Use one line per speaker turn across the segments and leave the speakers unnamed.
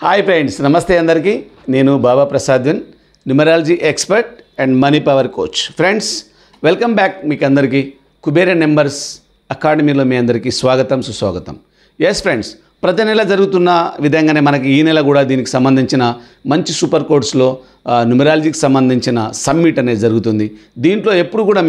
Hi friends, namaste అందరికీ. నేను బాబా ప్రసాద్విన్, numerology expert and money power coach. Friends, welcome back. మీకు అందరికీ కుబేర నెంబర్స్ అకాడమీలో మీ అందరికీ స్వాగతం, సుస్వాగతం. ఎస్ ఫ్రెండ్స్, ప్రతి నెల జరుగుతున్న విధంగానే మనకి ఈ నెల కూడా దీనికి సంబంధించిన మంచి సూపర్ కోర్స్లో న్యూమరాలజీకి సంబంధించిన సమ్మిట్ అనేది జరుగుతుంది. దీంట్లో ఎప్పుడు కూడా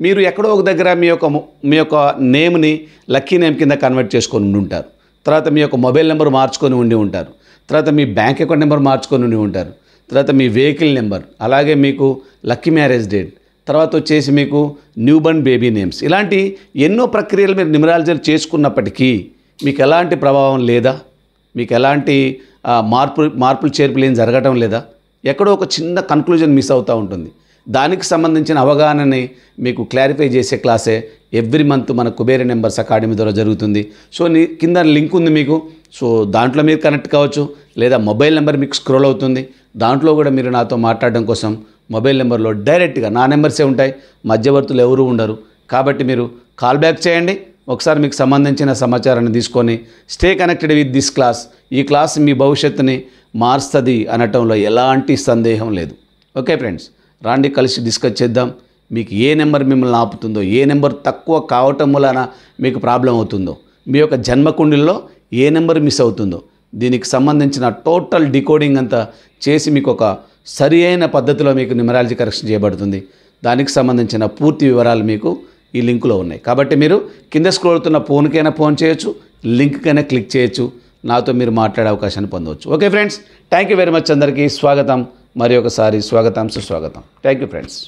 మీరు ఎక్కడో ఒక దగ్గర మీ యొక్క నేమ్ని లక్కీ నేమ్ కింద కన్వర్ట్ చేసుకొని ఉండి ఉంటారు. తర్వాత మీ యొక్క మొబైల్ నెంబర్ మార్చుకొని ఉండి ఉంటారు. తర్వాత మీ బ్యాంక్ అకౌంట్ నెంబర్ మార్చుకొని ఉండి ఉంటారు. తర్వాత మీ వెహికల్ నెంబర్, అలాగే మీకు లక్కీ మ్యారేజ్ డేట్, తర్వాత వచ్చేసి మీకు న్యూ బర్న్ బేబీ నేమ్స్, ఇలాంటి ఎన్నో ప్రక్రియలు మీరు న్యూమరాలజీలు చేసుకున్నప్పటికీ మీకు ఎలాంటి ప్రభావం లేదా, మీకు ఎలాంటి మార్పులు చేర్పులు ఏం జరగటం లేదా, ఎక్కడో ఒక చిన్న కన్క్లూజన్ మిస్ అవుతూ ఉంటుంది. దానికి సంబంధించిన అవగాహనని మీకు క్లారిఫై చేసే క్లాసే ఎవ్రీ మంత్ మన కుబేర నెంబర్స్ అకాడమీ ద్వారా జరుగుతుంది. సో కింద లింక్ ఉంది మీకు. సో దాంట్లో మీరు కనెక్ట్ కావచ్చు, లేదా మొబైల్ నెంబర్ మీకు స్క్రోల్ అవుతుంది. దాంట్లో కూడా మీరు నాతో మాట్లాడడం కోసం మొబైల్ నెంబర్లో డైరెక్ట్గా నా నెంబర్సే ఉంటాయి, మధ్యవర్తులు ఎవరు ఉండరు. కాబట్టి మీరు కాల్ బ్యాక్ చేయండి, ఒకసారి మీకు సంబంధించిన సమాచారాన్ని తీసుకొని stay connected with this class. ఈ క్లాస్ మీ భవిష్యత్తుని మారుస్తుంది అనటంలో ఎలాంటి సందేహం లేదు. ఓకే ఫ్రెండ్స్, రాండి కలిసి డిస్కస్ చేద్దాం. మీకు ఏ నెంబర్ మిమ్మల్ని ఆపుతుందో, ఏ నెంబర్ తక్కువ కావటం వలన మీకు ప్రాబ్లం అవుతుందో, మీ యొక్క జన్మకుండిలో ఏ నెంబర్ మిస్ అవుతుందో, దీనికి సంబంధించిన టోటల్ డికోడింగ్ అంతా చేసి మీకు ఒక సరి అయిన పద్ధతిలో మీకు న్యూమరాలజీ కరెక్షన్ చేయబడుతుంది. దానికి సంబంధించిన పూర్తి వివరాలు మీకు ఈ లింకులో ఉన్నాయి. కాబట్టి మీరు కింద స్క్రోల్ అవుతున్న ఫోన్కైనా ఫోన్ చేయొచ్చు, లింక్కైనా క్లిక్ చేయొచ్చు, నాతో మీరు మాట్లాడే అవకాశాన్ని పొందవచ్చు. Okay friends, thank you very much. అందరికీ స్వాగతం, మరి ఒకసారి స్వాగతం, సుస్వాగతం. Thank you friends.